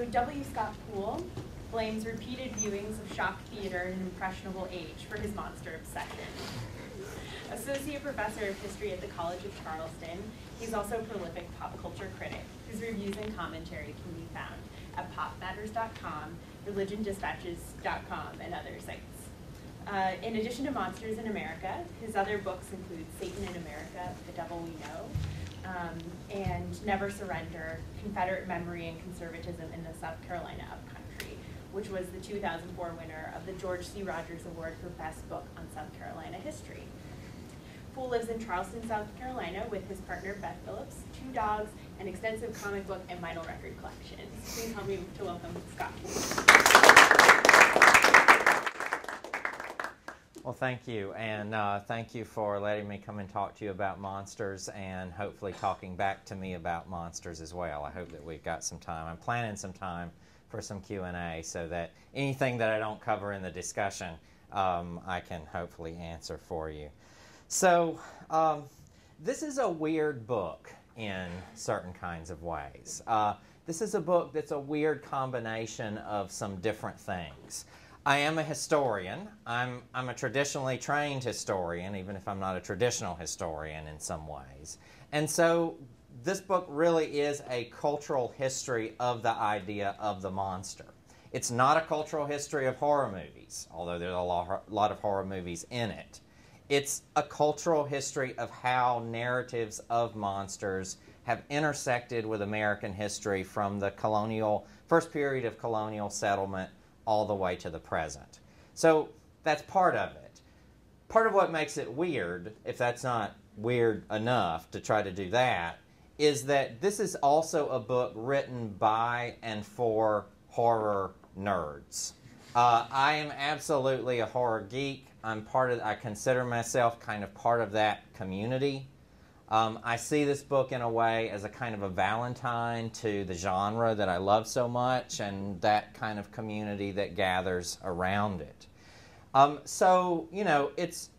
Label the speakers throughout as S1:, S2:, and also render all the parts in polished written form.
S1: So W. Scott Poole blames repeated viewings of shock theater in an impressionable age for his monster obsession. Associate Professor of History at the College of Charleston, he's also a prolific pop culture critic whose reviews and commentary can be found at popmatters.com, religiondispatches.com, and other sites. In addition to Monsters in America, his other books include Satan in America, The Devil We Know, and Never Surrender, Confederate Memory and Conservatism in the South Carolina Upcountry, which was the 2004 winner of the George C. Rogers Award for Best Book on South Carolina History. Poole lives in Charleston, South Carolina with his partner Beth Phillips, 2 dogs, an extensive comic book and vinyl record collections. Please help me to welcome Scott Poole.
S2: Well, thank you, and thank you for letting me come and talk to you about monsters and hopefully talking back to me about monsters as well. I hope that we've got some time. I'm planning some time for some Q&A so that anything that I don't cover in the discussion, I can hopefully answer for you. So this is a weird book in certain kinds of ways. This is a book that's a weird combination of some different things. I am a historian. I'm a traditionally trained historian, even if I'm not a traditional historian in some ways. And so this book really is a cultural history of the idea of the monster. It's not a cultural history of horror movies, although there's a lot of horror movies in it. It's a cultural history of how narratives of monsters have intersected with American history from the first period of colonial settlement all the way to the present. So that's part of it. Part of what makes it weird, if that's not weird enough to try to do that, is that this is also a book written by and for horror nerds. I am absolutely a horror geek. I consider myself kind of part of that community. I see this book in a way as a kind of a Valentine to the genre that I love so much and that kind of community that gathers around it. So, you know, it's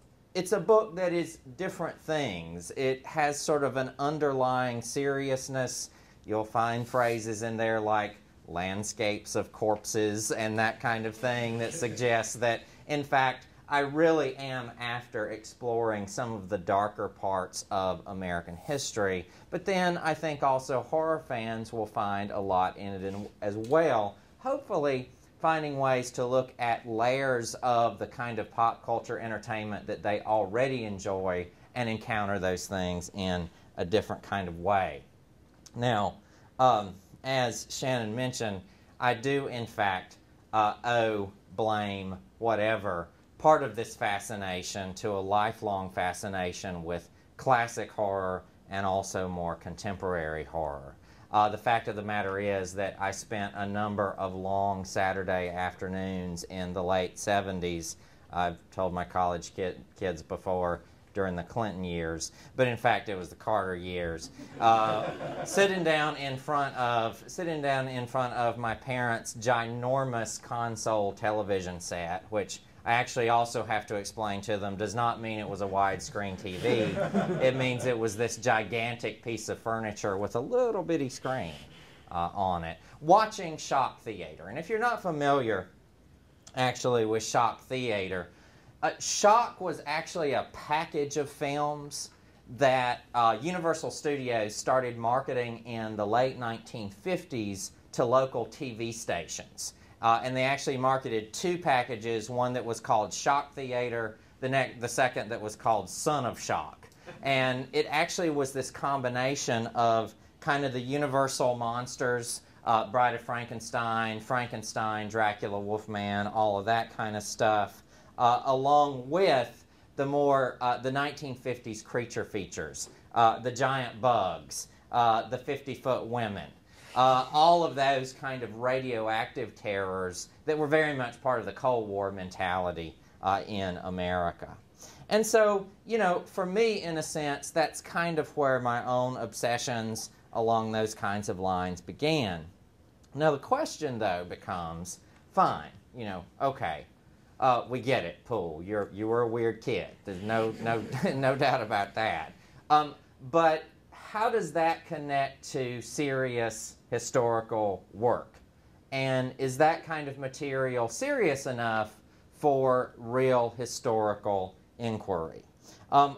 S2: a book that is different things. It has sort of an underlying seriousness. You'll find phrases in there like landscapes of corpses and that kind of thing that suggests that, in fact, I really am after exploring some of the darker parts of American history. But then I think also horror fans will find a lot in it as well, hopefully finding ways to look at layers of the kind of pop culture entertainment that they already enjoy and encounter those things in a different kind of way. Now, as Shannon mentioned, I do in fact blame, whatever, part of this fascination to a lifelong fascination with classic horror and also more contemporary horror. The fact of the matter is that I spent a number of long Saturday afternoons in the late 70s. I've told my college kids before, during the Clinton years, but in fact it was the Carter years, sitting down in front of my parents' ginormous console television set, which I actually also have to explain to them does not mean it was a widescreen TV. It means it was this gigantic piece of furniture with a little bitty screen on it. Watching shock theater. And if you're not familiar actually with shock theater, shock was actually a package of films that Universal Studios started marketing in the late 1950s to local TV stations. And they actually marketed 2 packages, one that was called Shock Theater, the second that was called Son of Shock. And it actually was this combination of kind of the universal monsters, Bride of Frankenstein, Dracula, Wolfman, all of that kind of stuff, along with the more the 1950s creature features, the giant bugs, the 50-foot women. All of those kind of radioactive terrors that were very much part of the Cold War mentality in America. And so, you know, for me, in a sense, that's kind of where my own obsessions along those kinds of lines began. Now, the question, though, becomes, fine, you know, okay, we get it, Poole. You were a weird kid. There's no doubt about that. But how does that connect to serious historical work? And is that kind of material serious enough for real historical inquiry?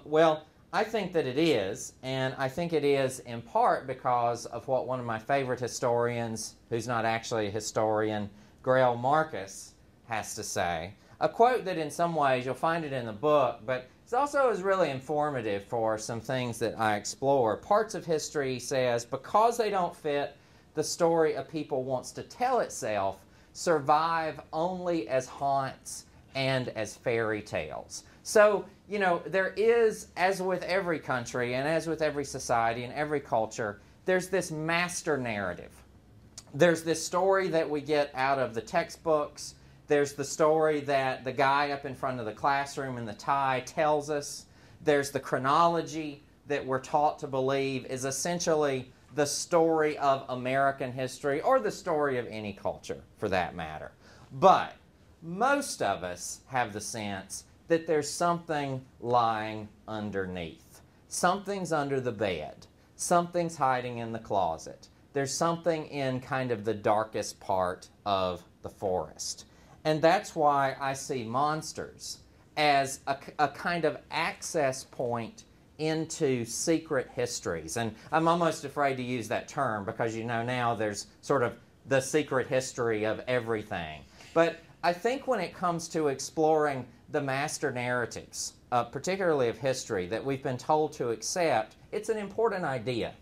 S2: Well, I think that it is, and I think it is in part because of what one of my favorite historians, who's not actually a historian, Grail Marcus, has to say. A quote that in some ways, you'll find it in the book, but it also is really informative for some things that I explore. Parts of history says, because they don't fit the story a people wants to tell itself, survive only as haunts and as fairy tales. So, you know, there is, as with every country and as with every society and every culture, there's this master narrative. There's this story that we get out of the textbooks. There's the story that the guy up in front of the classroom in the tie tells us. There's the chronology that we're taught to believe is essentially the story of American history, or the story of any culture for that matter. But most of us have the sense that there's something lying underneath. Something's under the bed. Something's hiding in the closet. There's something in kind of the darkest part of the forest. And that's why I see monsters as a kind of access point into secret histories. And I'm almost afraid to use that term because, you know, now there's sort of the secret history of everything. But I think when it comes to exploring the master narratives, particularly of history, that we've been told to accept, it's an important idea.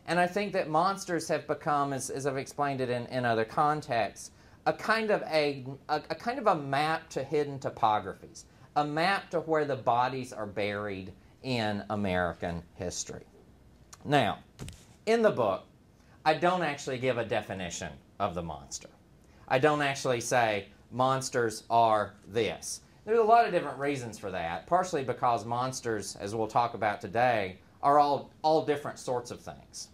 S2: And I think that monsters have become, as I've explained it in other contexts, a kind of a map to hidden topographies, a map to where the bodies are buried in American history. Now, in the book, I don't actually give a definition of the monster. I don't actually say monsters are this. There's a lot of different reasons for that, partially because monsters, as we'll talk about today, are all different sorts of things.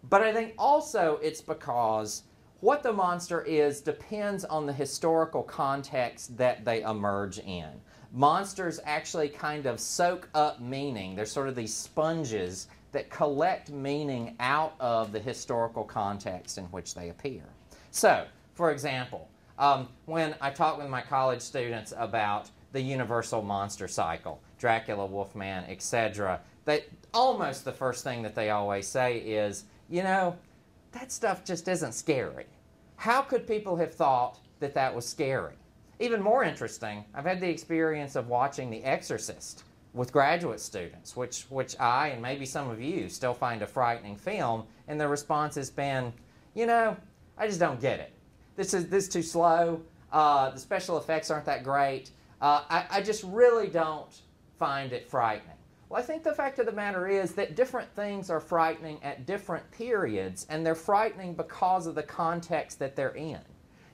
S2: But I think also it's because what the monster is depends on the historical context that they emerge in. Monsters actually kind of soak up meaning. They're sort of these sponges that collect meaning out of the historical context in which they appear. So, for example, when I talk with my college students about the universal monster cycle, Dracula, Wolfman, etc., almost the first thing that they always say is, you know, that stuff just isn't scary. How could people have thought that that was scary? Even more interesting, I've had the experience of watching The Exorcist with graduate students, which I and maybe some of you still find a frightening film, and the response has been, you know, I just don't get it. This is too slow. The special effects aren't that great. I just really don't find it frightening. Well, I think the fact of the matter is that different things are frightening at different periods, and they're frightening because of the context that they're in.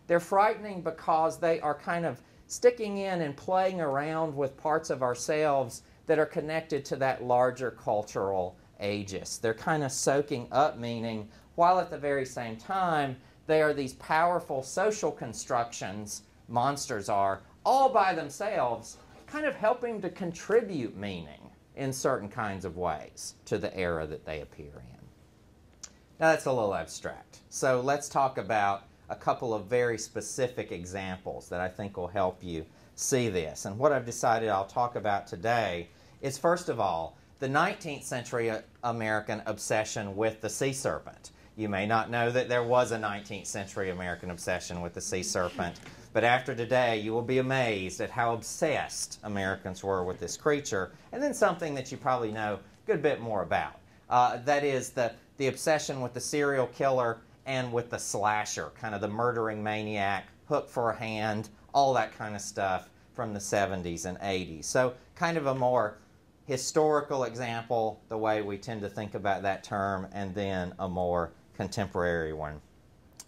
S2: They're frightening because they are kind of sticking in and playing around with parts of ourselves that are connected to that larger cultural aegis. They're kind of soaking up meaning, while at the very same time, they are these powerful social constructions, monsters are, all by themselves, kind of helping to contribute meaning in certain kinds of ways to the era that they appear in. Now that's a little abstract. So let's talk about a couple of very specific examples that I think will help you see this. And what I've decided I'll talk about today is, first of all, the 19th century American obsession with the sea serpent. You may not know that there was a 19th century American obsession with the sea serpent, but after today you will be amazed at how obsessed Americans were with this creature, and then something that you probably know a good bit more about. That is the obsession with the serial killer and with the slasher, kind of the murdering maniac, hook for a hand, all that kind of stuff from the 70s and 80s. So kind of a more historical example, the way we tend to think about that term, and then a more contemporary one.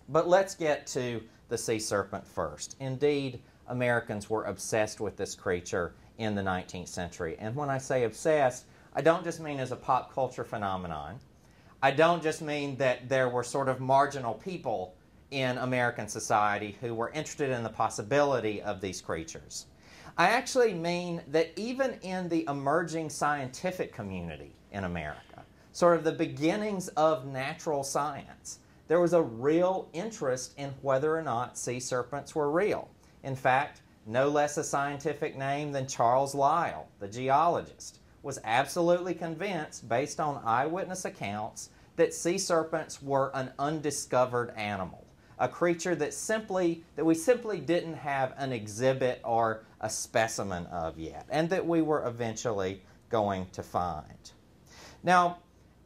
S2: But let's get to the sea serpent first. Indeed, Americans were obsessed with this creature in the 19th century. And when I say obsessed, I don't just mean as a pop culture phenomenon. I don't just mean that there were sort of marginal people in American society who were interested in the possibility of these creatures. I actually mean that even in the emerging scientific community in America, sort of the beginnings of natural science, there was a real interest in whether or not sea serpents were real. In fact, no less a scientific name than Charles Lyell, the geologist, was absolutely convinced, based on eyewitness accounts, that sea serpents were an undiscovered animal, a creature that we simply didn't have an exhibit or a specimen of yet, and that we were eventually going to find. Now,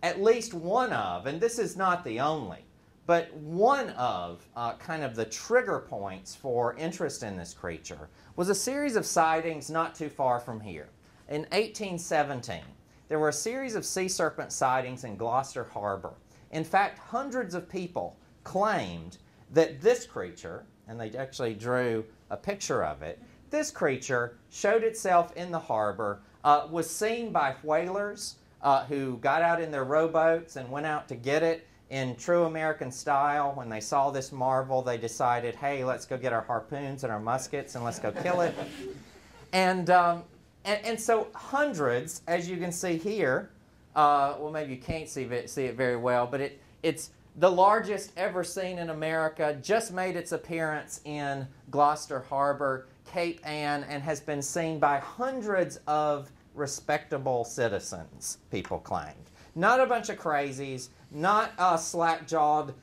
S2: at least one of, and this is not the only, but one of kind of the trigger points for interest in this creature was a series of sightings not too far from here. In 1817, there were a series of sea serpent sightings in Gloucester Harbor. In fact, hundreds of people claimed that this creature, and they actually drew a picture of it, this creature showed itself in the harbor, was seen by whalers who got out in their rowboats and went out to get it in true American style. When they saw this marvel, they decided, hey, let's go get our harpoons and our muskets and let's go kill it. And so hundreds, as you can see here, well, maybe you can't see it very well, but it's the largest ever seen in America, just made its appearance in Gloucester Harbor, Cape Ann, and has been seen by hundreds of respectable citizens, people claimed. Not a bunch of crazies, not slack-jawed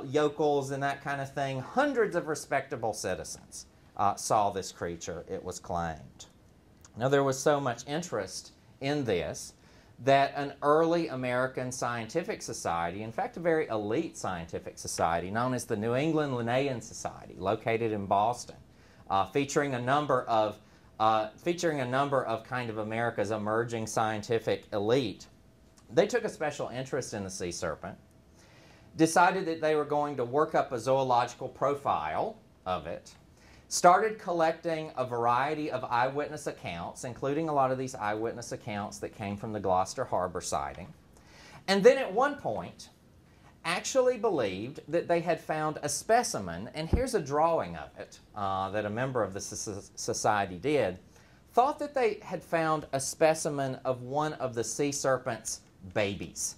S2: yokels and that kind of thing. Hundreds of respectable citizens saw this creature, it was claimed. Now, there was so much interest in this that an early American scientific society, in fact a very elite scientific society known as the New England Linnean Society, located in Boston, featuring a number of kind of America's emerging scientific elite, they took a special interest in the sea serpent, decided that they were going to work up a zoological profile of it, started collecting a variety of eyewitness accounts, including a lot of these eyewitness accounts that came from the Gloucester Harbor sighting, and then at one point actually believed that they had found a specimen, and here's a drawing of it that a member of the society did, thought that they had found a specimen of one of the sea serpent's babies,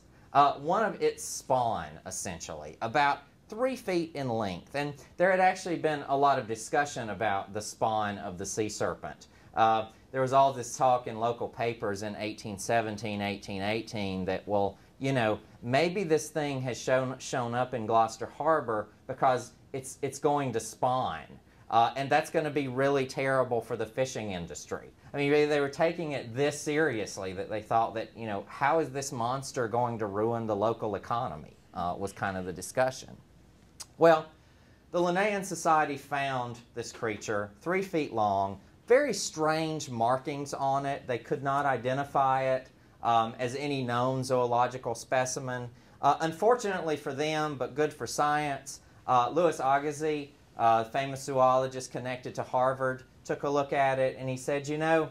S2: one of its spawn, essentially, about 3 feet in length. And there had actually been a lot of discussion about the spawn of the sea serpent. There was all this talk in local papers in 1817, 1818 that, well, you know, maybe this thing has shown up in Gloucester Harbor because it's going to spawn. And that's going to be really terrible for the fishing industry. I mean, they were taking it this seriously that they thought that, you know, how is this monster going to ruin the local economy, was kind of the discussion. Well, the Linnean Society found this creature, 3 feet long, very strange markings on it. They could not identify it as any known zoological specimen. Unfortunately for them, but good for science, Louis Agassiz, famous zoologist connected to Harvard, took a look at it and he said, you know,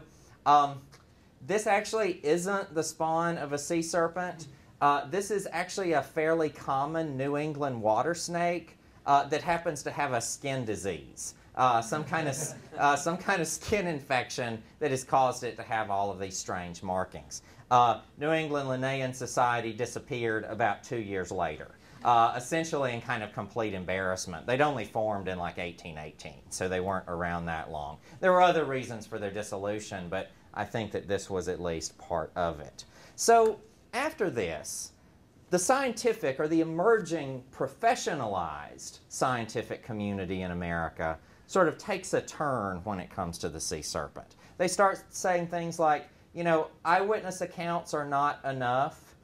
S2: this actually isn't the spawn of a sea serpent. This is actually a fairly common New England water snake that happens to have a skin disease, some kind of skin infection that has caused it to have all of these strange markings. New England Linnean Society disappeared about 2 years later, essentially in kind of complete embarrassment. They'd only formed in like 1818, so they weren't around that long. There were other reasons for their dissolution, but I think that this was at least part of it. So after this, the scientific, or the emerging professionalized scientific community in America sort of takes a turn when it comes to the sea serpent. They start saying things like, you know, eyewitness accounts are not enough.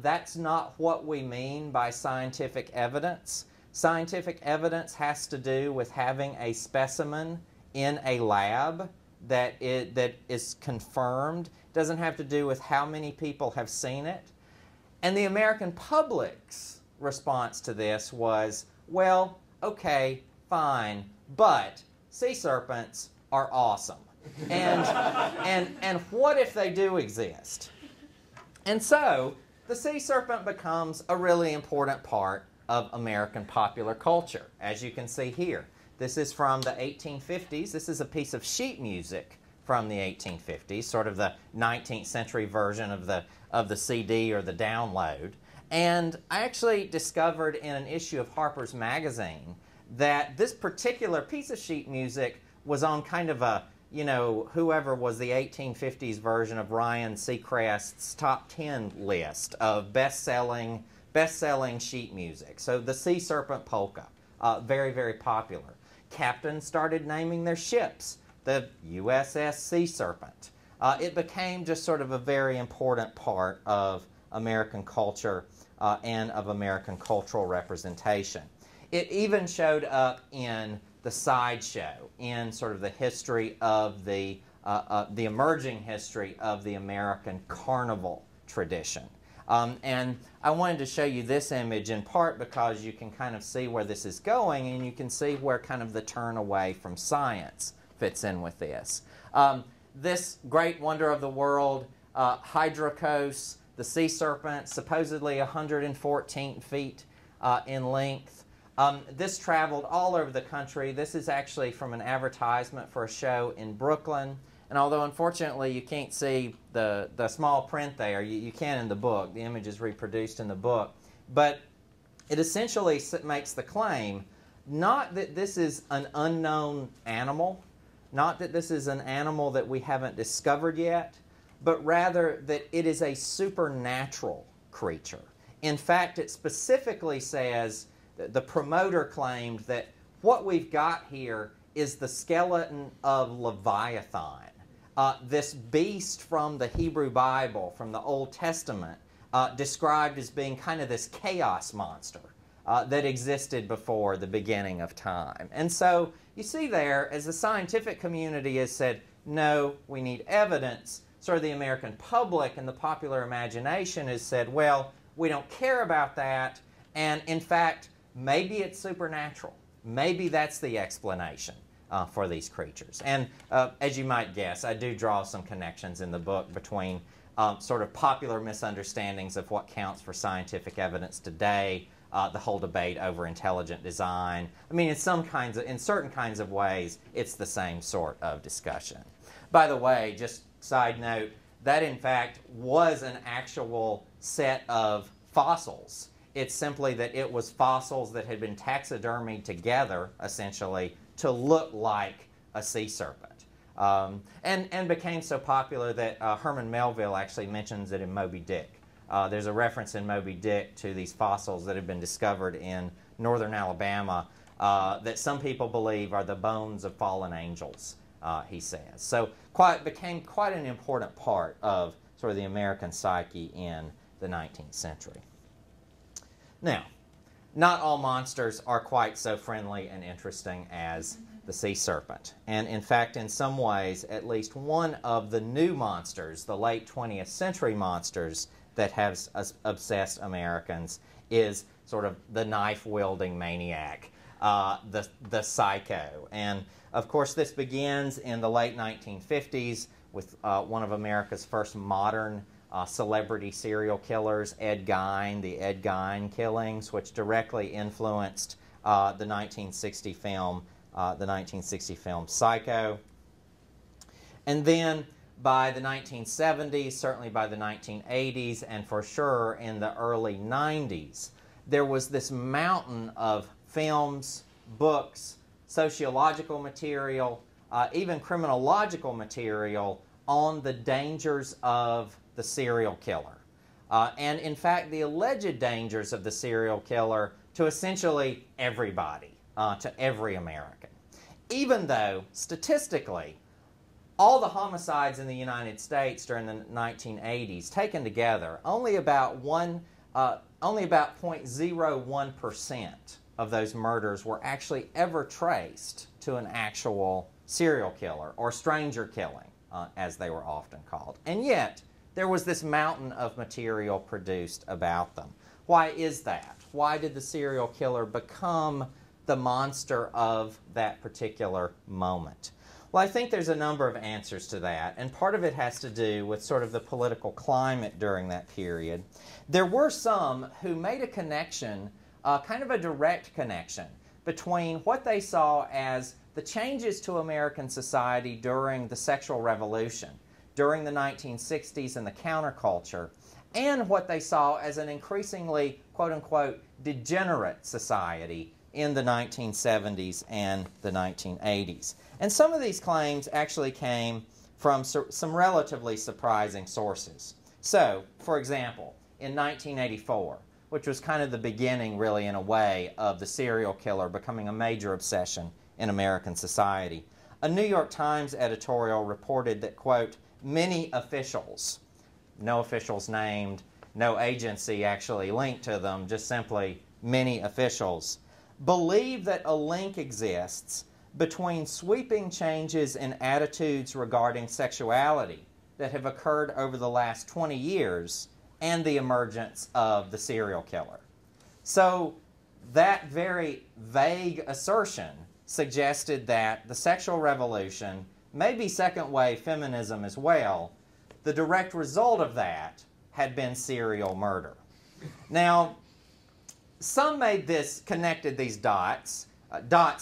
S2: That's not what we mean by scientific evidence. Scientific evidence has to do with having a specimen in a lab that is confirmed. It doesn't have to do with how many people have seen it. And the American public's response to this was, well, okay, fine, but sea serpents are awesome. And what if they do exist? And so the sea serpent becomes a really important part of American popular culture, as you can see here. This is from the 1850s. This is a piece of sheet music from the 1850s, sort of the 19th century version of the CD or the download. And I actually discovered in an issue of Harper's Magazine that this particular piece of sheet music was on kind of a, whoever was the 1850s version of Ryan Seacrest's top 10 list of best-selling sheet music. So the Sea Serpent Polka, very, very popular. Captains started naming their ships, the USS Sea Serpent. It became just sort of a very important part of American culture and of American cultural representation. It even showed up in the sideshow, in sort of the history of the emerging history of the American carnival tradition. And I wanted to show you this image in part because you can kind of see where this is going, and you can see where kind of the turn away from science fits in with this. This great wonder of the world, Hydrocos, the sea serpent, supposedly 114 feet in length. This traveled all over the country. This is actually from an advertisement for a show in Brooklyn. And although, unfortunately, you can't see the small print there, you can in the book. The image is reproduced in the book. But it essentially makes the claim not that this is an unknown animal, not that this is an animal that we haven't discovered yet, but rather that it is a supernatural creature. In fact, it specifically says, the promoter claimed that what we've got here is the skeleton of Leviathan. This beast from the Hebrew Bible, from the Old Testament, described as being kind of this chaos monster that existed before the beginning of time. And so you see there, as the scientific community has said, no, we need evidence, sort of the American public and the popular imagination has said, well, we don't care about that, and in fact, maybe it's supernatural. Maybe that's the explanation for these creatures. And as you might guess, I do draw some connections in the book between sort of popular misunderstandings of what counts for scientific evidence today, the whole debate over intelligent design. I mean, in certain kinds of ways, it's the same sort of discussion. By the way, just side note, that in fact was an actual set of fossils. It's simply that it was fossils that had been taxidermied together, essentially, to look like a sea serpent. And became so popular that Herman Melville actually mentions it in Moby Dick. There's a reference in Moby Dick to these fossils that have been discovered in northern Alabama that some people believe are the bones of fallen angels, he says. So became quite an important part of sort of the American psyche in the 19th century. Now, not all monsters are quite so friendly and interesting as the sea serpent. And in fact, in some ways, at least one of the new monsters, the late 20th century monsters that have obsessed Americans, is sort of the knife-wielding maniac, the psycho. And of course, this begins in the late 1950s with one of America's first modern celebrity serial killers, Ed Gein, the Ed Gein killings, which directly influenced the 1960 film Psycho. And then by the 1970s, certainly by the 1980s, and for sure in the early 90s, there was this mountain of films, books, sociological material, even criminological material on the dangers of the serial killer. And in fact, the alleged dangers of the serial killer to essentially everybody, to every American. Even though, statistically, all the homicides in the United States during the 1980s, taken together, only about 0.01% of those murders were actually ever traced to an actual serial killer, or stranger killing, as they were often called. And yet, there was this mountain of material produced about them. Why is that? Why did the serial killer become the monster of that particular moment? Well, I think there's a number of answers to that, and part of it has to do with sort of the political climate during that period. There were some who made a connection, kind of a direct connection, between what they saw as the changes to American society during the sexual revolution, during the 1960s and the counterculture, and what they saw as an increasingly, quote-unquote, degenerate society in the 1970s and the 1980s. And some of these claims actually came from some relatively surprising sources. So, for example, in 1984, which was kind of the beginning, really, in a way, of the serial killer becoming a major obsession in American society, a New York Times editorial reported that, quote, many officials, no officials named, no agency actually linked to them, just simply many officials, believe that a link exists between sweeping changes in attitudes regarding sexuality that have occurred over the last 20 years and the emergence of the serial killer. So that very vague assertion suggested that the sexual revolution, maybe second-wave feminism as well, the direct result of that had been serial murder. Now, some connected these dots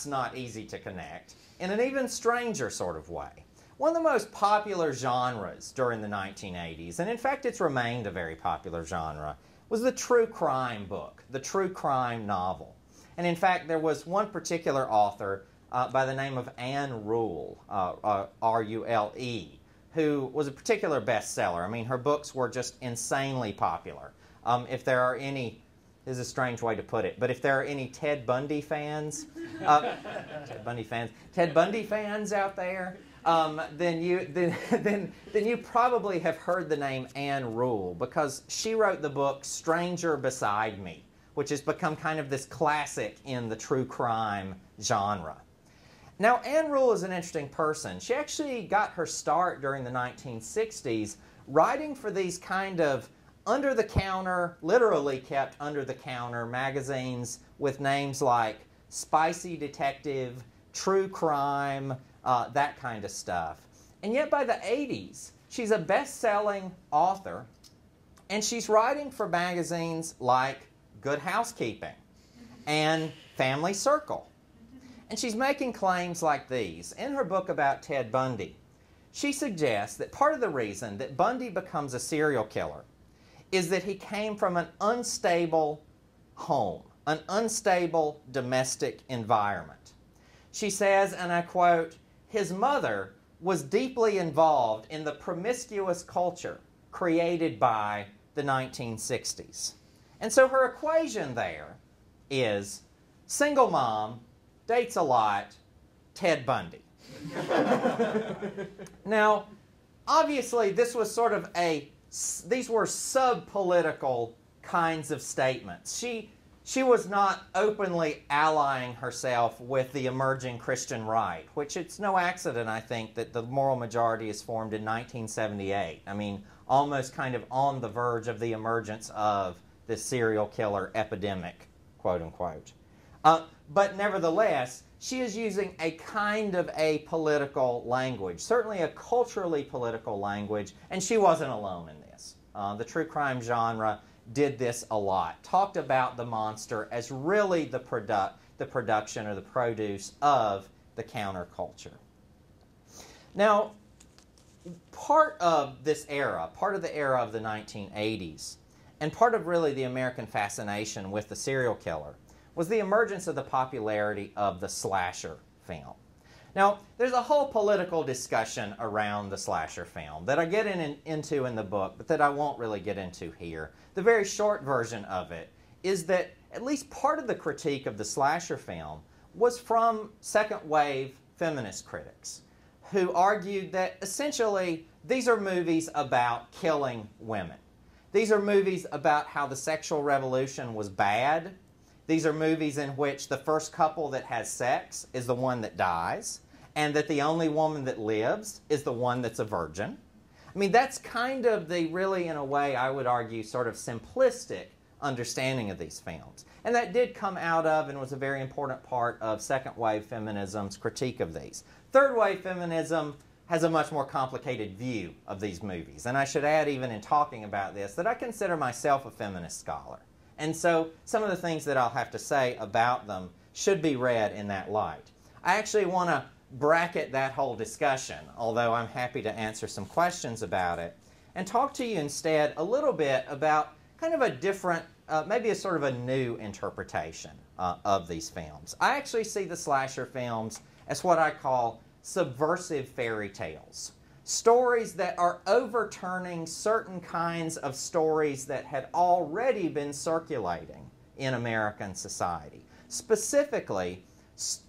S2: not easy to connect, in an even stranger sort of way. One of the most popular genres during the 1980s, and in fact it's remained a very popular genre, was the true crime book, the true crime novel. And in fact there was one particular author by the name of Anne Rule, R-U-L-E, who was a particular bestseller. I mean, her books were just insanely popular. If there are any, this is a strange way to put it, but if there are any Ted Bundy fans, Ted Bundy fans out there, then you probably have heard the name Anne Rule, because she wrote the book Stranger Beside Me, which has become kind of this classic in the true crime genre. Now, Anne Rule is an interesting person. She actually got her start during the 1960s writing for these kind of under-the-counter, literally kept under-the-counter magazines with names like Spicy Detective, True Crime, that kind of stuff. And yet by the 80s, she's a best-selling author, and she's writing for magazines like Good Housekeeping and Family Circle. And she's making claims like these. In her book about Ted Bundy, she suggests that part of the reason that Bundy becomes a serial killer is that he came from an unstable home, an unstable domestic environment. She says, and I quote, his mother was deeply involved in the promiscuous culture created by the 1960s. And so her equation there is single mom, dates a lot, Ted Bundy. Now, obviously, this was sort of these were sub-political kinds of statements. She was not openly allying herself with the emerging Christian right, which it's no accident, I think, that the moral majority is formed in 1978. I mean, almost kind of on the verge of the emergence of this serial killer epidemic, quote unquote. But nevertheless, she is using a kind of a political language, certainly a culturally political language, and she wasn't alone in this. The true crime genre did this a lot, talked about the monster as really the production or the produce of the counterculture. Now, part of this era, part of the era of the 1980s, and part of really the American fascination with the serial killer, was the emergence of the popularity of the slasher film. Now, there's a whole political discussion around the slasher film that I get into in the book, but that I won't really get into here. The very short version of it is that at least part of the critique of the slasher film was from second-wave feminist critics who argued that essentially these are movies about killing women. These are movies about how the sexual revolution was bad. These are movies in which the first couple that has sex is the one that dies, and that the only woman that lives is the one that's a virgin. I mean, that's kind of the, really, in a way, I would argue, sort of simplistic understanding of these films. And that did come out of and was a very important part of second-wave feminism's critique of these. Third-wave feminism has a much more complicated view of these movies. And I should add, even in talking about this, that I consider myself a feminist scholar. And so some of the things that I'll have to say about them should be read in that light. I actually want to bracket that whole discussion, although I'm happy to answer some questions about it, and talk to you instead a little bit about kind of a different, maybe a sort of a new interpretation of these films. I actually see the slasher films as what I call subversive fairy tales. Stories that are overturning certain kinds of stories that had already been circulating in American society. Specifically,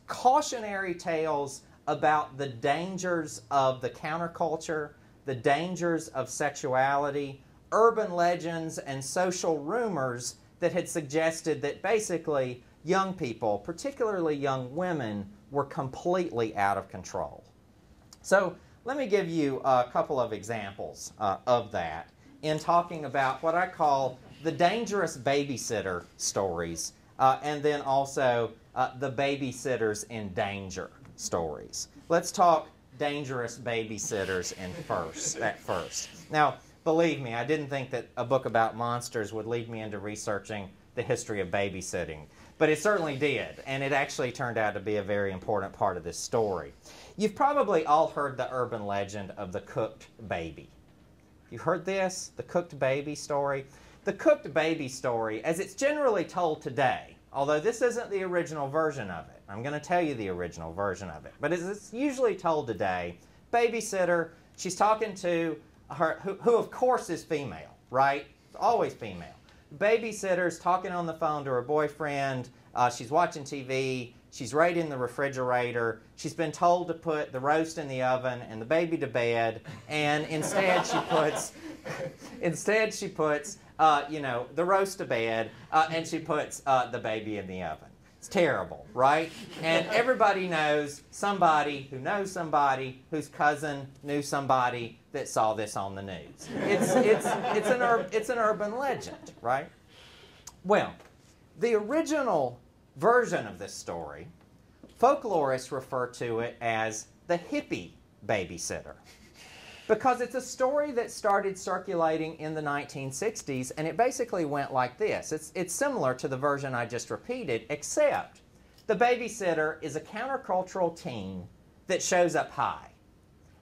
S2: cautionary tales about the dangers of the counterculture, the dangers of sexuality, urban legends and social rumors that had suggested that basically young people, particularly young women, were completely out of control. So let me give you a couple of examples of that in talking about what I call the dangerous babysitter stories, and then also the babysitters in danger stories. Let's talk dangerous babysitters at first. Now, believe me, I didn't think that a book about monsters would lead me into researching the history of babysitting, but it certainly did, and it actually turned out to be a very important part of this story. You've probably all heard the urban legend of the cooked baby. You heard this? The cooked baby story? The cooked baby story, as it's generally told today, although this isn't the original version of it. I'm going to tell you the original version of it. But as it's usually told today, babysitter, she's talking to her, who of course is female, right? Always female. Babysitter's talking on the phone to her boyfriend. She's watching TV. She's right in the refrigerator. She's been told to put the roast in the oven and the baby to bed, and instead she puts the roast to bed, and she puts the baby in the oven. It's terrible, right? And everybody knows somebody whose cousin knew somebody that saw this on the news. It's an urban legend, right? Well, the original version of this story, folklorists refer to it as the Hippie Babysitter, because it's a story that started circulating in the 1960s, and it basically went like this. It's similar to the version I just repeated, except the babysitter is a countercultural teen that shows up high.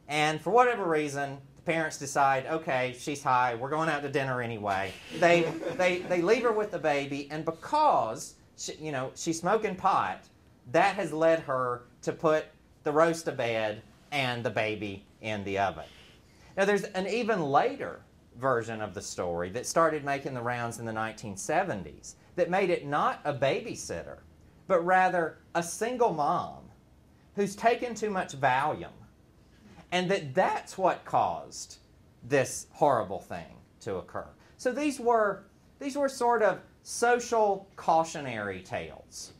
S2: And for whatever reason, the parents decide, okay, she's high, we're going out to dinner anyway. They leave her with the baby, and because she's smoking pot, that has led her to put the roast to bed and the baby in the oven. Now, there's an even later version of the story that started making the rounds in the 1970s that made it not a babysitter, but rather a single mom who's taken too much Valium, and that's what caused this horrible thing to occur. So these were sort of social cautionary tales,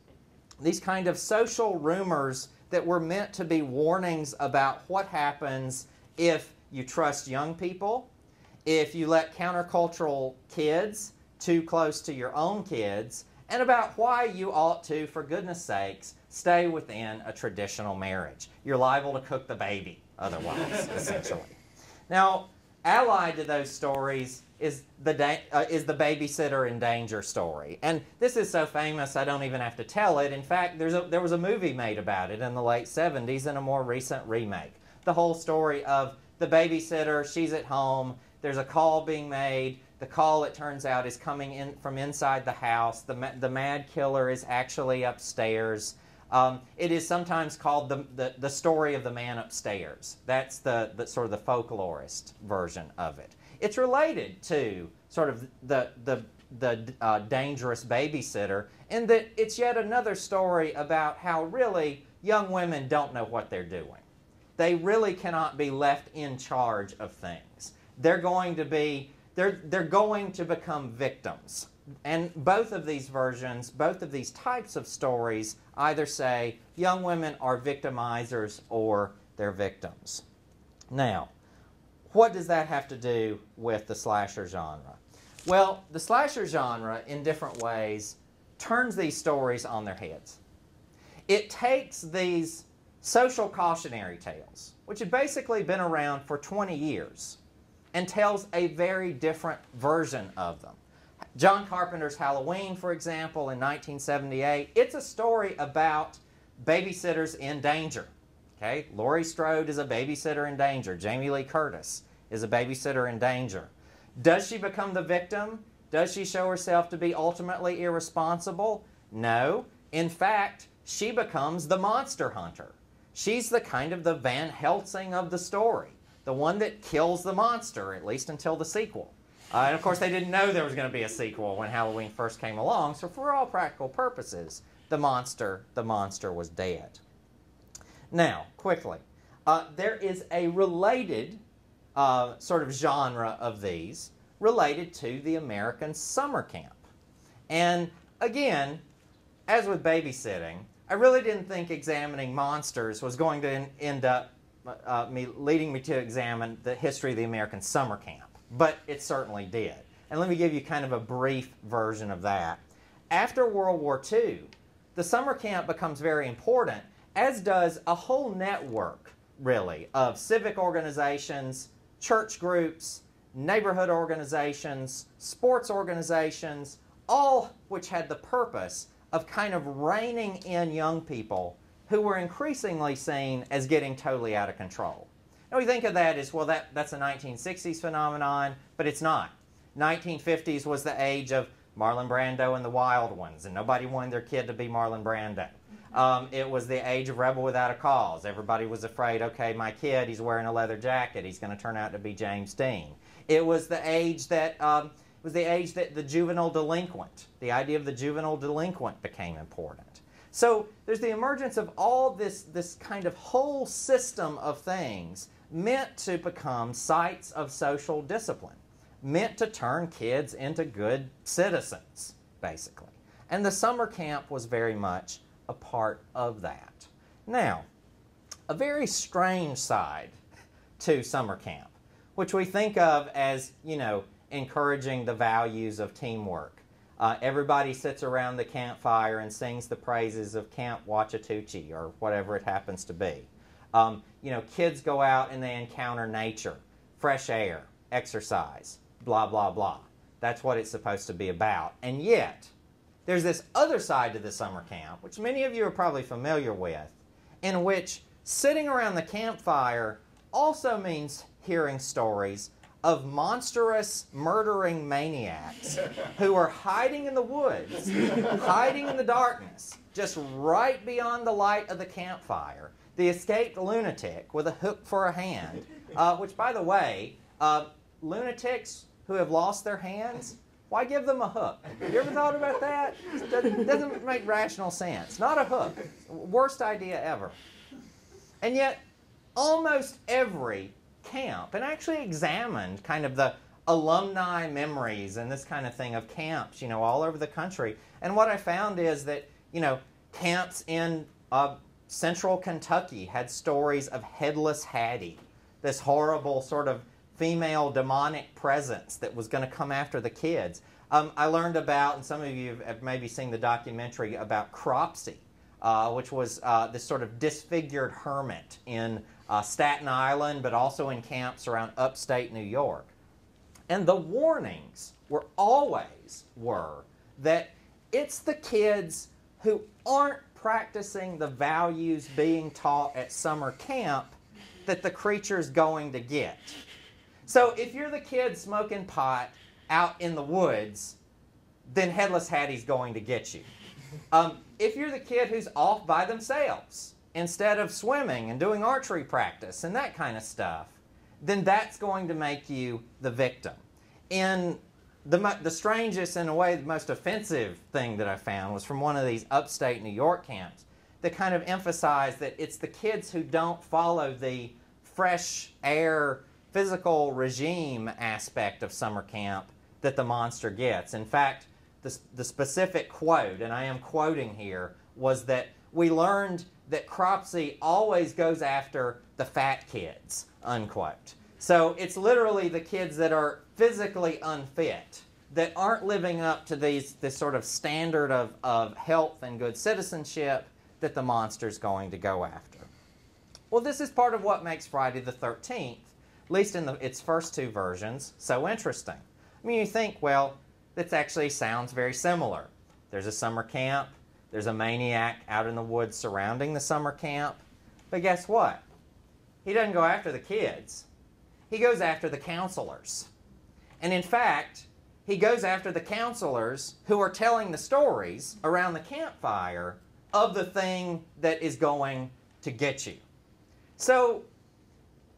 S2: these kind of social rumors that were meant to be warnings about what happens if you trust young people, if you let countercultural kids too close to your own kids, and about why you ought to, for goodness sakes, stay within a traditional marriage. You're liable to cook the baby otherwise, essentially. Now, allied to those stories is the babysitter in danger story. And this is so famous I don't even have to tell it. In fact, there was a movie made about it in the late 70s and a more recent remake. The whole story of the babysitter, she's at home, there's a call being made. The call, it turns out, is coming in from inside the house. The mad killer is actually upstairs. It is sometimes called the story of the man upstairs. That's the sort of the folklorist version of it. It's related to sort of the dangerous babysitter in that it's yet another story about how really young women don't know what they're doing. They really cannot be left in charge of things. They're going to become victims. And both of these versions, both of these types of stories either say young women are victimizers or they're victims. Now, what does that have to do with the slasher genre? Well, the slasher genre, in different ways, turns these stories on their heads. It takes these social cautionary tales, which have basically been around for 20 years, and tells a very different version of them. John Carpenter's Halloween, for example, in 1978, it's a story about babysitters in danger. Okay? Laurie Strode is a babysitter in danger. Jamie Lee Curtis Is a babysitter in danger? Does she become the victim? Does she show herself to be ultimately irresponsible? No. In fact, she becomes the monster hunter. She's the kind of the Van Helsing of the story, the one that kills the monster, at least until the sequel. And of course, they didn't know there was going to be a sequel when Halloween first came along, so for all practical purposes, the monster was dead. Now, quickly, there is a related sort of genre of these related to the American summer camp. And again, as with babysitting, I really didn't think examining monsters was going to end up leading me to examine the history of the American summer camp. But it certainly did. And let me give you kind of a brief version of that. After World War II, the summer camp becomes very important, as does a whole network, really, of civic organizations, church groups, neighborhood organizations, sports organizations, all which had the purpose of kind of reining in young people who were increasingly seen as getting totally out of control. And we think of that as, well, that's a 1960s phenomenon, but it's not. 1950s was the age of Marlon Brando and the Wild Ones, and nobody wanted their kid to be Marlon Brando. It was the age of Rebel Without a Cause. Everybody was afraid, okay, my kid, he's wearing a leather jacket, he's going to turn out to be James Dean. It was the age that the juvenile delinquent, the idea of the juvenile delinquent became important. So there's the emergence of all this kind of whole system of things meant to become sites of social discipline, meant to turn kids into good citizens, basically. And the summer camp was very much a part of that. Now, a very strange side to summer camp, which we think of as, encouraging the values of teamwork. Everybody sits around the campfire and sings the praises of Camp Wachatuchi or whatever it happens to be. Kids go out and they encounter nature, fresh air, exercise, blah, blah, blah. That's what it's supposed to be about. And yet, there's this other side to the summer camp, which many of you are probably familiar with, in which sitting around the campfire also means hearing stories of monstrous, murdering maniacs who are hiding in the woods, hiding in the darkness, just right beyond the light of the campfire. The escaped lunatic with a hook for a hand, which, by the way, lunatics who have lost their hands, why give them a hook? Have you ever thought about that? It doesn't make rational sense. Not a hook. Worst idea ever. And yet, almost every camp, and I actually examined kind of the alumni memories and this kind of thing of camps, all over the country. And what I found is that, camps in central Kentucky had stories of Headless Hattie, this horrible sort of female demonic presence that was going to come after the kids. I learned about, and some of you have maybe seen the documentary about Cropsey, which was this sort of disfigured hermit in Staten Island, but also in camps around upstate New York. And the warnings were that it's the kids who aren't practicing the values being taught at summer camp that the creature's going to get. So if you're the kid smoking pot out in the woods, then Headless Hattie's going to get you. If you're the kid who's off by themselves instead of swimming and doing archery practice and that kind of stuff, then that's going to make you the victim. In the strangest, in a way, the most offensive thing that I found was from one of these upstate New York camps that kind of emphasized that it's the kids who don't follow the fresh air physical regime aspect of summer camp that the monster gets. In fact, the specific quote, and I am quoting here, was that we learned that Cropsey always goes after the fat kids, unquote. So it's literally the kids that are physically unfit, that aren't living up to this sort of standard of health and good citizenship that the monster's going to go after. Well, this is part of what makes Friday the 13th, at least in its first two versions, so interesting. I mean, you think, well, this actually sounds very similar. There's a summer camp. There's a maniac out in the woods surrounding the summer camp. But guess what? He doesn't go after the kids. he goes after the counselors. And in fact, he goes after the counselors who are telling the stories around the campfire of the thing that is going to get you. So,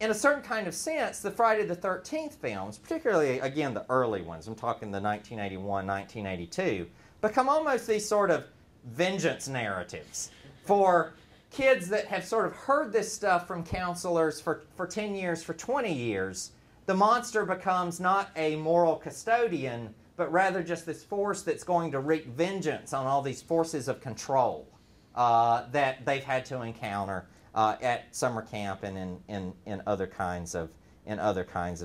S2: in a certain kind of sense, the Friday the 13th films, particularly, again, the early ones, I'm talking the 1981, 1982, become almost these sort of vengeance narratives for kids that have sort of heard this stuff from counselors for 10 years, for 20 years. The monster becomes not a moral custodian, but rather just this force that's going to wreak vengeance on all these forces of control that they've had to encounter at summer camp and in other kinds of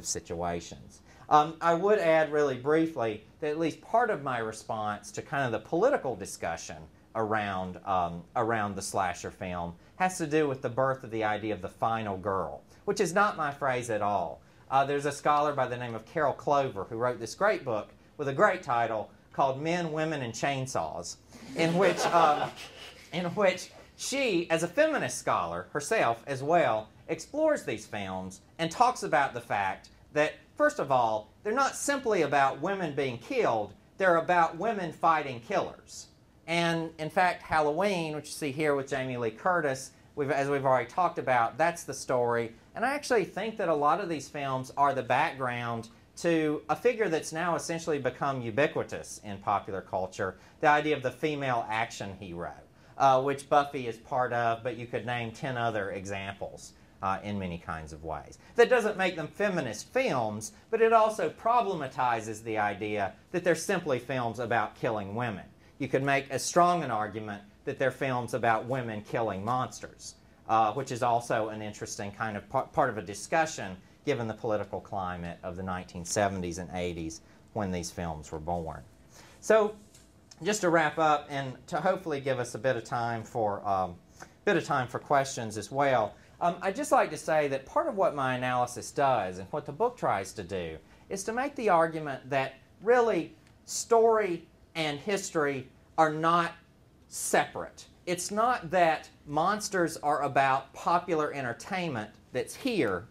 S2: situations. I would add really briefly that at least part of my response to kind of the political discussion around the slasher film has to do with the birth of the idea of the final girl, which is not my phrase at all. There's a scholar by the name of Carol Clover who wrote this great book with a great title called Men, Women, and Chainsaws, in which she, as a feminist scholar herself as well, explores these films and talks about the fact that, first of all, they're not simply about women being killed, they're about women fighting killers. And, in fact, Halloween, which you see here with Jamie Lee Curtis, as we've already talked about, that's the story. And I actually think that a lot of these films are the background to a figure that's now essentially become ubiquitous in popular culture, the idea of the female action hero, which Buffy is part of, but you could name 10 other examples in many kinds of ways. That doesn't make them feminist films, but it also problematizes the idea that they're simply films about killing women. You could make as strong an argument that they're films about women killing monsters, which is also an interesting kind of part of a discussion given the political climate of the 1970s and 80s when these films were born. So, just to wrap up and to hopefully give us a bit of time for questions as well, I'd just like to say that part of what my analysis does and what the book tries to do is to make the argument that really story and history are not separate. It's not that monsters are about popular entertainment that's here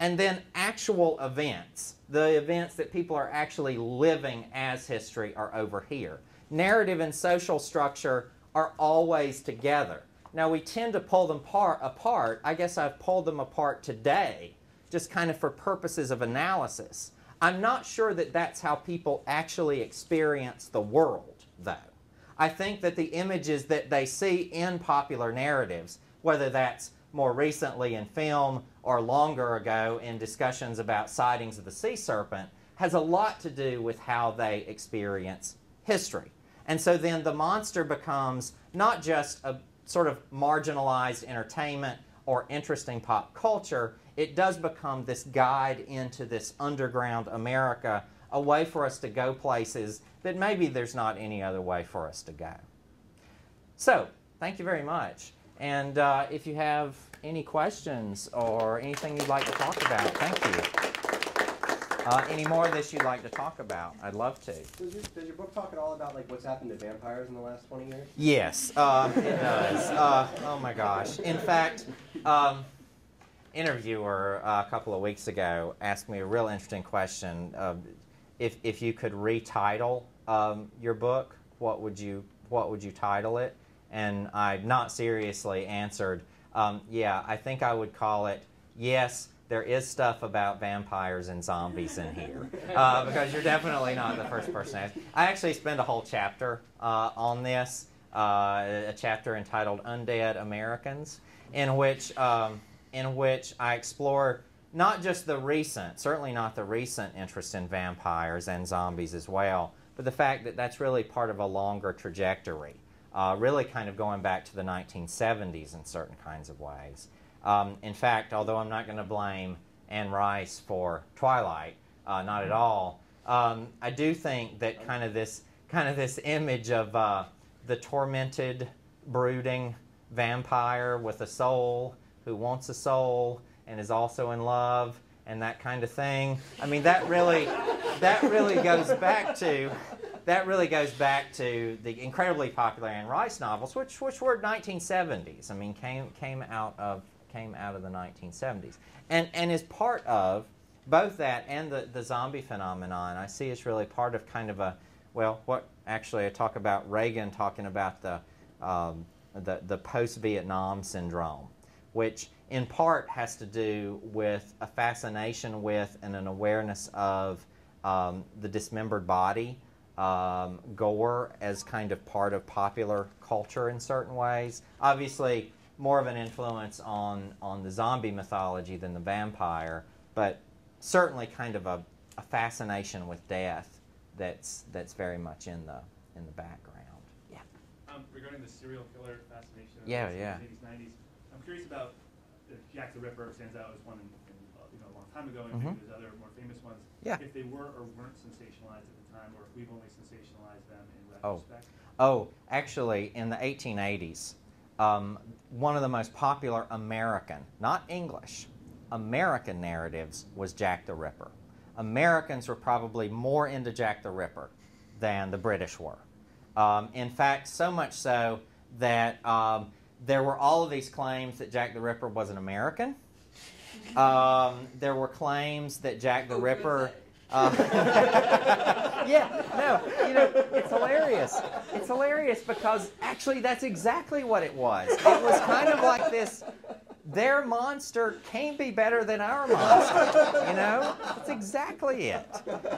S2: and then actual events, the events that people are actually living as history, are over here. Narrative and social structure are always together. Now, we tend to pull them apart. I guess I've pulled them apart today, just kind of for purposes of analysis. I'm not sure that that's how people actually experience the world, though. I think that the images that they see in popular narratives, whether that's more recently in film or longer ago in discussions about sightings of the sea serpent, has a lot to do with how they experience history. And so then the monster becomes not just a sort of marginalized entertainment or interesting pop culture, it does become this guide into this underground America, a way for us to go places that maybe there's not any other way for us to go. So, thank you very much. And if you have any questions or anything you'd like to talk about, thank you. Any more of this you'd like to talk about, I'd love to.
S3: Does your book talk at all about like what's happened to vampires in the last 20 years?
S2: Yes, it does. Oh my gosh. In fact, interviewer a couple of weeks ago asked me a real interesting question. If you could retitle your book, what would you title it? And I not seriously answered, yeah, I think I would call it, Yes, There is stuff about vampires and zombies in here, because you're definitely not the first person to ask. I actually spent a whole chapter on this, a chapter entitled Undead Americans, in which I explore not just the recent, certainly not the recent interest in vampires and zombies as well, but the fact that that's really part of a longer trajectory, really kind of going back to the 1970s in certain kinds of ways. In fact, although I'm not going to blame Anne Rice for Twilight, not at all, I do think that kind of this image of the tormented, brooding vampire with a soul who wants a soul and is also in love and that kind of thing. I mean, that really goes back to the incredibly popular Anne Rice novels, which were 1970s. I mean, came out of the 1970s, and is part of both that and the zombie phenomenon I see as really part of kind of a, well, what actually I talk about Reagan talking about the post-Vietnam syndrome, which in part has to do with a fascination with and an awareness of the dismembered body, gore as kind of part of popular culture in certain ways. Obviously, more of an influence on the zombie mythology than the vampire, but certainly kind of a fascination with death that's very much in the background. Yeah.
S4: Regarding the serial killer fascination of
S2: Yeah,
S4: the
S2: yeah.
S4: 80s, 90s, I'm curious about if Jack the Ripper stands out as one a long time ago, and
S2: Mhm.
S4: maybe there's other more famous ones.
S2: Yeah.
S4: If they were or weren't sensationalized at the time, or if we've only sensationalized them in
S2: Oh.
S4: retrospect.
S2: Oh, actually, in the 1880s, one of the most popular American, not English, American narratives was Jack the Ripper. Americans were probably more into Jack the Ripper than the British were. In fact, so much so that there were all of these claims that Jack the Ripper was an American. There were claims that Jack the Ripper... yeah, no, you know, it's hilarious. It's hilarious because actually that's exactly what it was. It was kind of like this, their monster can't be better than our monster, you know? That's exactly it.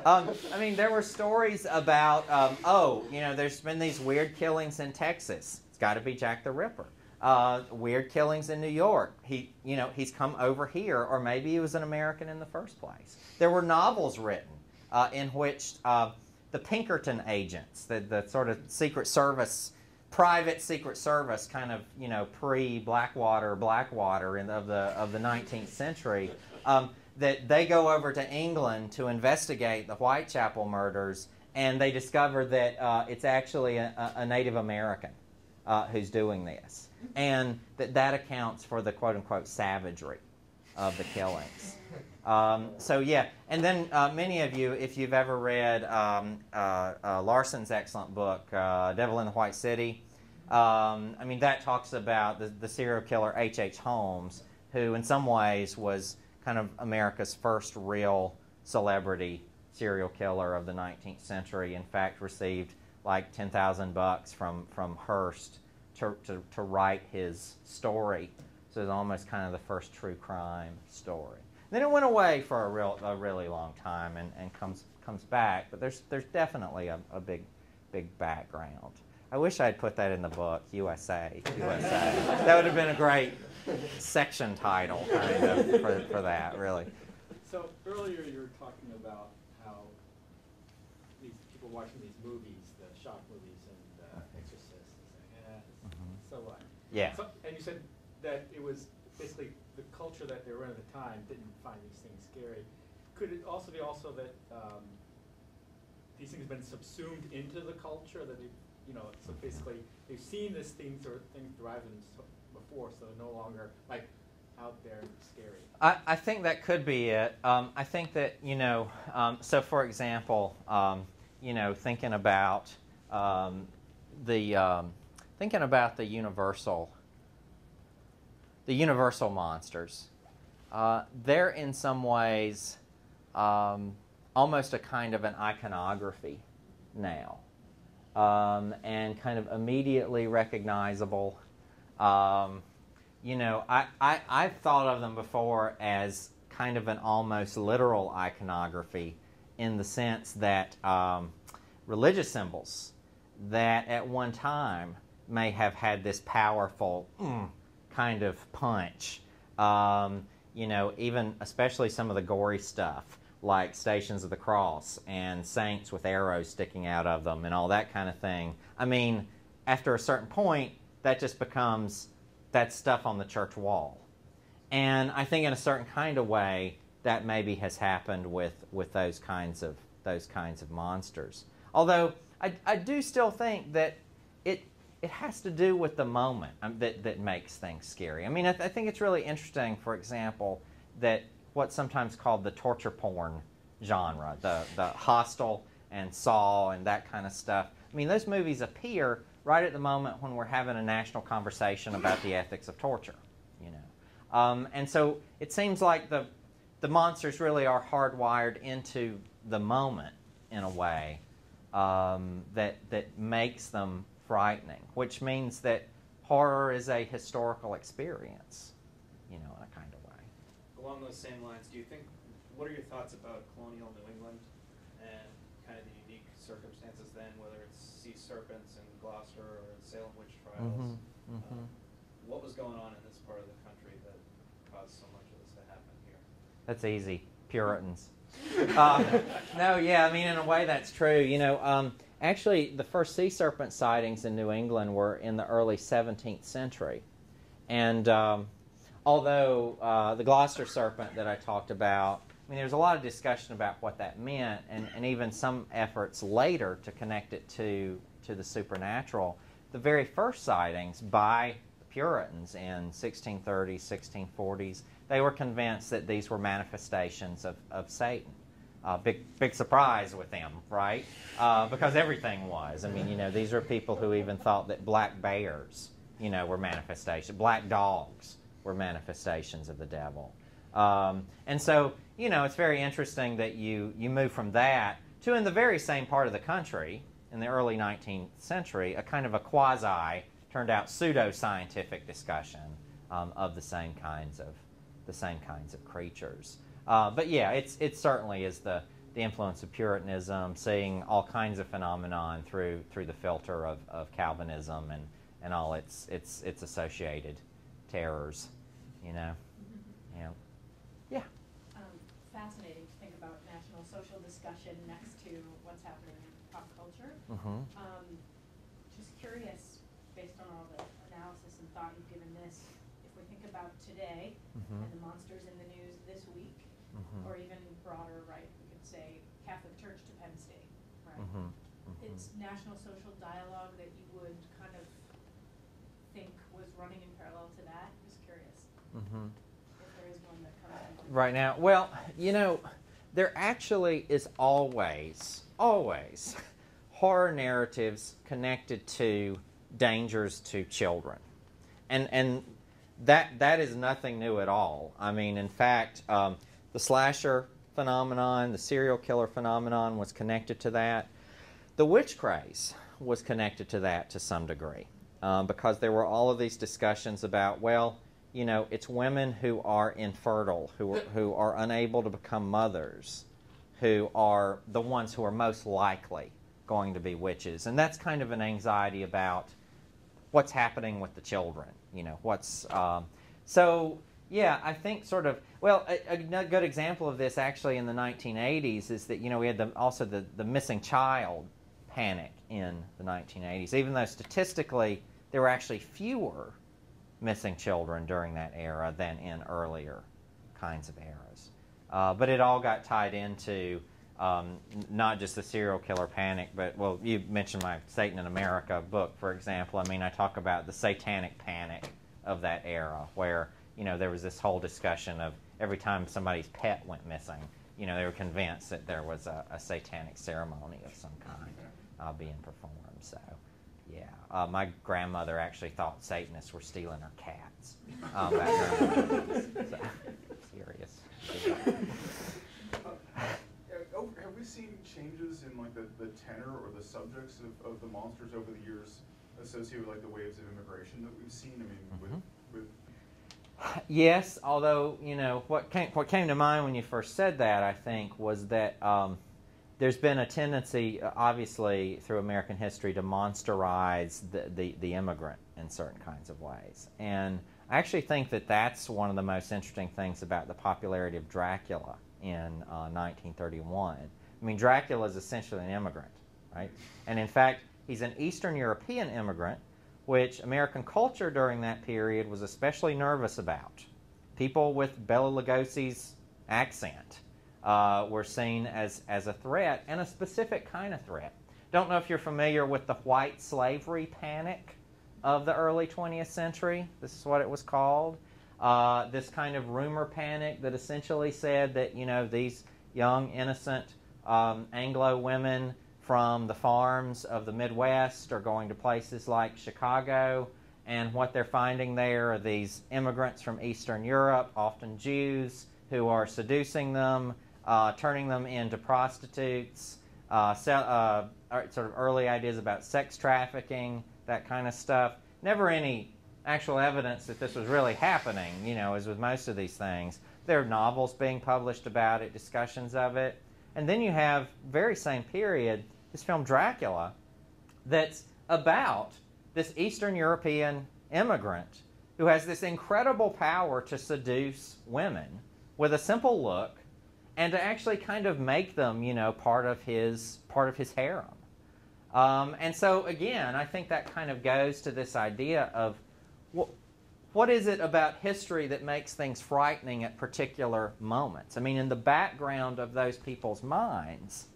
S2: I mean, there were stories about, there's been these weird killings in Texas. It's got to be Jack the Ripper. Weird killings in New York. He's come over here, or maybe he was an American in the first place. There were novels written in which the Pinkerton agents, the sort of Secret Service, private Secret Service kind of, pre-Blackwater of the 19th century, that they go over to England to investigate the Whitechapel murders, and they discover that it's actually a Native American who's doing this, and that accounts for the quote-unquote savagery of the killings. So yeah, and then many of you, if you've ever read Larson's excellent book, Devil in the White City, that talks about the serial killer H.H. Holmes, who in some ways was kind of America's first real celebrity serial killer of the 19th century. In fact, received like $10,000 from Hearst to write his story. So it's almost kind of the first true crime story. Then it went away for a really long time and comes back. But there's definitely a big background. I wish I'd put that in the book, USA. That would have been a great section title kind of for that, really.
S5: So earlier you were talking about how these people watching these movies, the shock movies and Exorcist, so what?
S2: Yeah.
S5: So, and you said that it was basically the culture that they were in at the time didn't find these things scary. Could it also be that these things have been subsumed into the culture, that they, so basically they've seen these things or things drive them before, so they're no longer like out there scary?
S2: I think that could be it. I think that, so for example, thinking about the universal monsters, they're in some ways almost a kind of an iconography now, and kind of immediately recognizable. I've thought of them before as kind of an almost literal iconography, in the sense that religious symbols that at one time may have had this powerful kind of punch. Even especially some of the gory stuff, like Stations of the Cross and saints with arrows sticking out of them and all that kind of thing. I mean, after a certain point, that just becomes that stuff on the church wall. And I think in a certain kind of way, that maybe has happened with those kinds of monsters. Although I do still think that it has to do with the moment that makes things scary. I mean, I think it's really interesting, for example, that what's sometimes called the torture porn genre, the Hostel and Saw and that kind of stuff. I mean, those movies appear right at the moment when we're having a national conversation about the ethics of torture, And so it seems like the the monsters really are hardwired into the moment in a way that makes them frightening, which means that horror is a historical experience, in a kind of way.
S6: Along those same lines, what are your thoughts about colonial New England and kind of the unique circumstances then, whether it's Sea Serpents in Gloucester or Salem witch trials? What was going on in this part of the country that caused so much of this to happen here?
S2: That's easy. Puritans. No, yeah, I mean, in a way that's true. Actually, the first sea serpent sightings in New England were in the early 17th century. And although the Gloucester serpent that I talked about, I mean, there's a lot of discussion about what that meant, and even some efforts later to connect it to the supernatural. The very first sightings by the Puritans in 1630s, 1640s, they were convinced that these were manifestations of Satan. Big surprise with them, right? Because everything was. I mean, these were people who even thought that black bears, were manifestations. Black dogs were manifestations of the devil. And so, it's very interesting that you move from that to, in the very same part of the country, in the early 19th century, a kind of a quasi, turned out pseudo-scientific discussion of the same kinds of creatures. But yeah, it certainly is the influence of Puritanism, seeing all kinds of phenomenon through the filter of Calvinism and all its associated terrors, Yeah.
S7: Fascinating to think about national social discussion next to what's happening in pop culture. Just curious, based on all the analysis and thought you've given this, if we think about today and the monsters in the news this week, or even broader, right, we could say Catholic Church to Penn State, right? It's national social dialogue that you would kind of think was running in parallel to that. Just curious if there is one that comes to mind.
S2: Right now, well, there actually is always horror narratives connected to dangers to children, and that is nothing new at all. I mean, in fact, the slasher phenomenon, the serial killer phenomenon was connected to that. The witch craze was connected to that to some degree, because there were all of these discussions about, it's women who are infertile, who are unable to become mothers, who are the ones who are most likely going to be witches. And that's kind of an anxiety about what's happening with the children, So, yeah, I think sort of, a good example of this actually in the 1980s is that, we had also the missing child panic in the 1980s, even though statistically there were actually fewer missing children during that era than in earlier kinds of eras. But it all got tied into not just the serial killer panic, but, you mentioned my Satan in America book, for example. I mean, I talk about the Satanic Panic of that era, where, there was this whole discussion of every time somebody's pet went missing, they were convinced that there was a satanic ceremony of some kind being performed. So, yeah. My grandmother actually thought Satanists were stealing her cats back then. So, serious.
S8: Have we seen changes in the tenor or the subjects of the monsters over the years associated with the waves of immigration that we've seen? I mean, with
S2: Yes, although what came to mind when you first said that, I think, was that there's been a tendency, obviously, through American history to monsterize the immigrant in certain kinds of ways, and I actually think that that's one of the most interesting things about the popularity of Dracula in 1931. I mean, Dracula is essentially an immigrant, right? And in fact, he's an Eastern European immigrant, which American culture during that period was especially nervous about. People with Bela Lugosi's accent were seen as a threat, and a specific kind of threat. Don't know if you're familiar with the white slavery panic of the early 20th century. This is what it was called. This kind of rumor panic that essentially said that, these young, innocent Anglo women from the farms of the Midwest are going to places like Chicago, and what they're finding there are these immigrants from Eastern Europe, often Jews, who are seducing them, turning them into prostitutes, sort of early ideas about sex trafficking, that kind of stuff. Never any actual evidence that this was really happening, you know, as with most of these things. There are novels being published about it, discussions of it. And then you have, very same period, this film Dracula, that's about this Eastern European immigrant who has this incredible power to seduce women with a simple look and to actually kind of make them, you know, part of his harem. And so, again, I think that kind of goes to this idea of what is it about history that makes things frightening at particular moments? I mean, in the background of those people's minds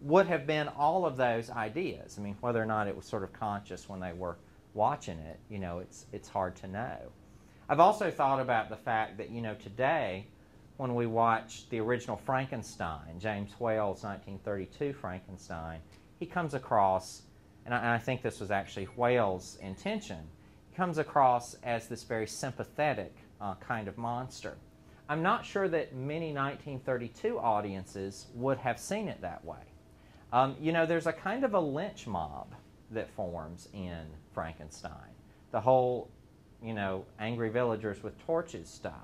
S2: would have been all of those ideas. I mean, whether or not it was sort of conscious when they were watching it, you know, it's hard to know. I've also thought about the fact that, you know, today, when we watch the original Frankenstein, James Whale's 1932 Frankenstein, he comes across, and I think this was actually Whale's intention, he comes across as this very sympathetic kind of monster. I'm not sure that many 1932 audiences would have seen it that way. You know, there's a kind of a lynch mob that forms in Frankenstein. The whole, you know, angry villagers with torches stuff.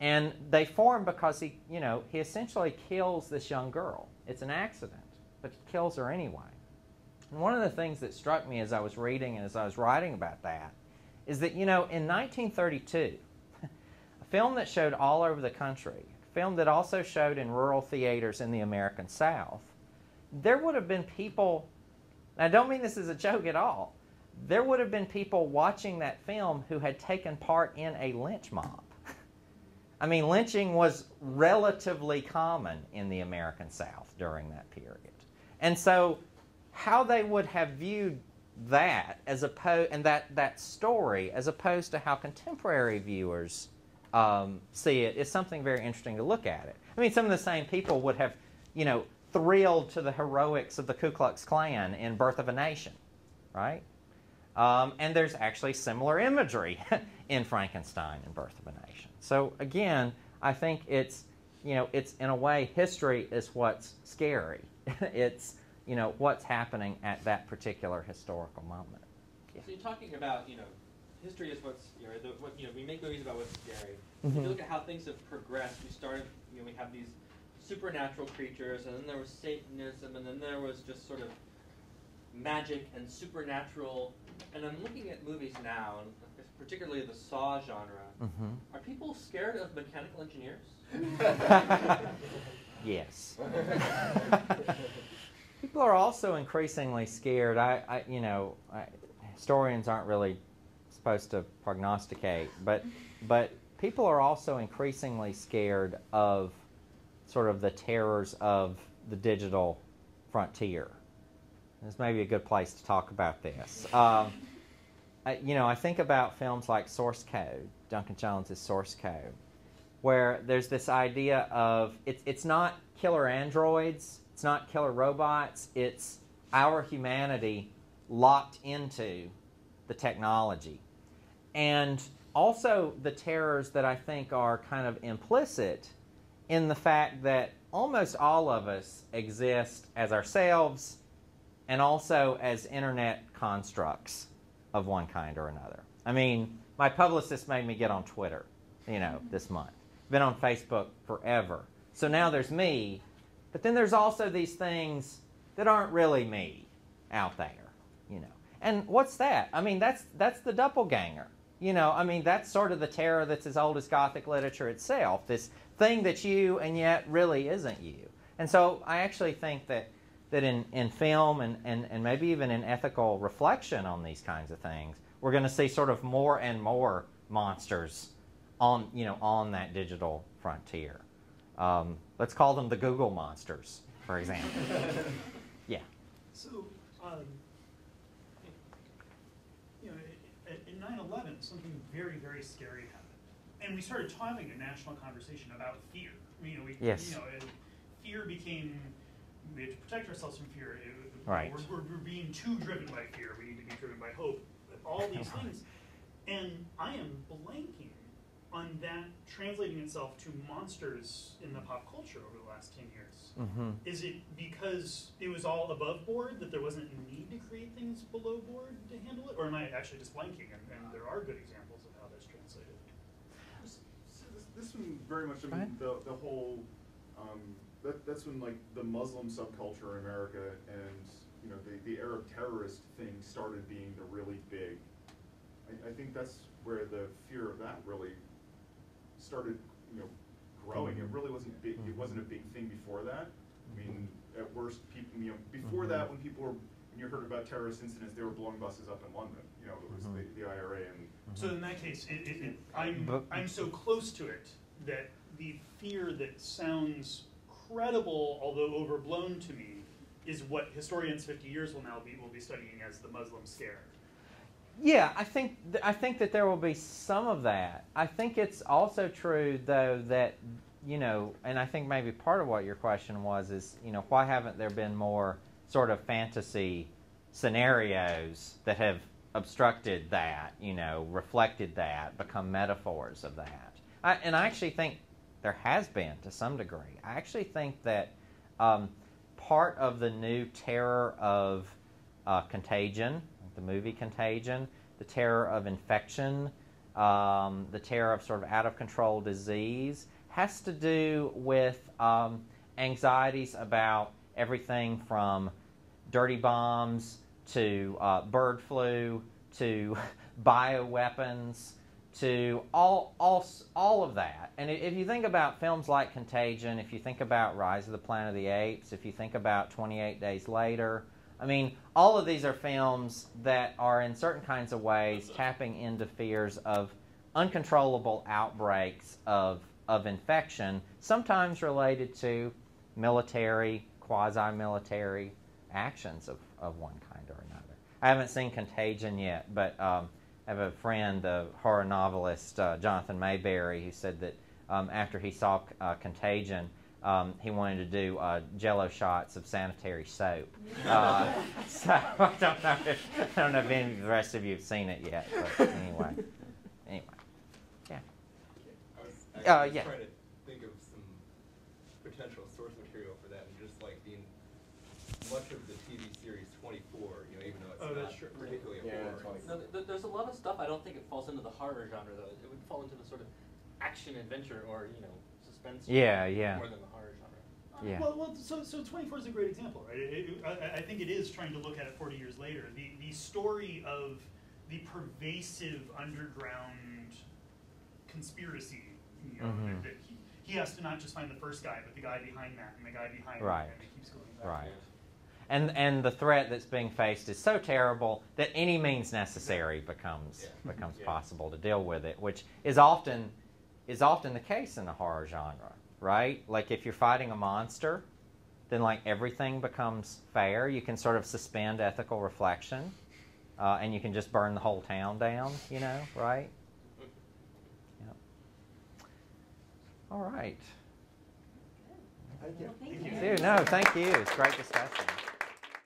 S2: And they form because he essentially kills this young girl. It's an accident, but he kills her anyway. And one of the things that struck me as I was reading and as I was writing about that is that, you know, in 1932, a film that showed all over the country, a film that also showed in rural theaters in the American South, there would have been people, and I don't mean this as a joke at all, there would have been people watching that film who had taken part in a lynch mob. I mean, lynching was relatively common in the American South during that period. And so how they would have viewed that as and that story as opposed to how contemporary viewers see it is something very interesting to look at it. I mean, some of the same people would have, you know, thrilled to the heroics of the Ku Klux Klan in Birth of a Nation, right? And there's actually similar imagery in Frankenstein and Birth of a Nation. So again, I think it's, you know, it's in a way history is what's scary. It's, you know, what's happening at that particular historical moment. Yeah.
S6: So you're talking about, you know, history is what's scary. We make movies about what's scary.
S2: Mm-hmm.
S6: If you look at how things have progressed, we started, you know, we have these supernatural creatures, and then there was Satanism, and then there was just sort of magic and supernatural. And I'm looking at movies now, and particularly the Saw genre.
S2: Mm-hmm.
S6: Are people scared of mechanical engineers?
S2: Yes. People are also increasingly scared. Historians aren't really supposed to prognosticate, but people are also increasingly scared of sort of the terrors of the digital frontier. This may be a good place to talk about this. I think about films like Source Code, Duncan Jones's Source Code, where there's this idea of it's not killer androids, it's not killer robots, it's our humanity locked into the technology. And also the terrors that I think are kind of implicit in the fact that almost all of us exist as ourselves and also as internet constructs of one kind or another. I mean, my publicist made me get on Twitter, this month. Been on Facebook forever. So now there's me, but then there's also these things that aren't really me out there, And what's that? I mean, that's the doppelganger. That's sort of the terror that's as old as Gothic literature itself, this thing that's you and yet really isn't you. And so I actually think that in film and maybe even in ethical reflection on these kinds of things, we're going to see sort of more and more monsters on that digital frontier. Let's call them the Google monsters, for example. Yeah.
S9: So, in 9/11, something very, very scary happened, and we started having a national conversation about fear.
S2: Yes.
S9: Fear became, we had to protect ourselves from fear.
S2: Right.
S9: We're being too driven by fear. We need to be driven by hope. All these things, and I am blanking on that translating itself to monsters in the pop culture over the last 10 years?
S2: Mm-hmm.
S9: Is it because it was all above board, that there wasn't a need to create things below board to handle it? Or am I actually just blanking, and there are good examples of how that's translated?
S8: This one very much, I mean, the whole, that's when like the Muslim subculture in America and, you know, the Arab terrorist thing started being the really big. I think that's where the fear of that really started, you know, growing. It really wasn't big. It wasn't a big thing before that. I mean, at worst, people, you know, before that, when people were, when you heard about terrorist incidents, they were blowing buses up in London. You know, it was the IRA and.
S9: So in that case, I'm so close to it that the fear that sounds credible, although overblown to me, is what historians 50 years will be studying as the Muslim scare.
S2: Yeah, I think that there will be some of that. I think it's also true, though, that, you know, and I think maybe part of what your question was is, you know, why haven't there been more sort of fantasy scenarios that have obstructed that, you know, reflected that, become metaphors of that? And I actually think there has been to some degree. I actually think that part of the new terror of contagion, the movie Contagion, the terror of infection, the terror of sort of out-of-control disease, has to do with anxieties about everything from dirty bombs to bird flu to bioweapons to all of that. And if you think about films like Contagion, if you think about Rise of the Planet of the Apes, if you think about 28 Days Later, I mean, all of these are films that are in certain kinds of ways tapping into fears of uncontrollable outbreaks of infection, sometimes related to military, quasi-military actions of one kind or another. I haven't seen Contagion yet, but I have a friend, the horror novelist Jonathan Mayberry, who said that after he saw Contagion, he wanted to do Jello shots of sanitary soap. So I don't know if any of the rest of you have seen it yet. But anyway, yeah.
S10: I was
S2: yeah.
S10: trying to think of some potential source material for that, and just like being much of the TV series 24, you know, even though it's not particularly a horror.
S11: No, there's a lot of stuff. I don't think it falls into the horror genre though. It would fall into the sort of action adventure or, you know, suspense.
S2: Yeah.
S11: More than the horror genre.
S2: Yeah.
S9: Well, so 24 is a great example, right? I think it is trying to look at it 40 years later. The story of the pervasive underground conspiracy, you know, that he has to not just find the first guy, but the guy behind that, and the guy behind that, and it keeps going back.
S2: Right. And the threat that's being faced is so terrible that any means necessary becomes possible to deal with it, which is often the case in the horror genre, right? Like if you're fighting a monster, then like everything becomes fair. You can sort of suspend ethical reflection, and you can just burn the whole town down, you know, right? Yep. All right.
S3: Thank you.
S2: No, thank you. It's a great discussion.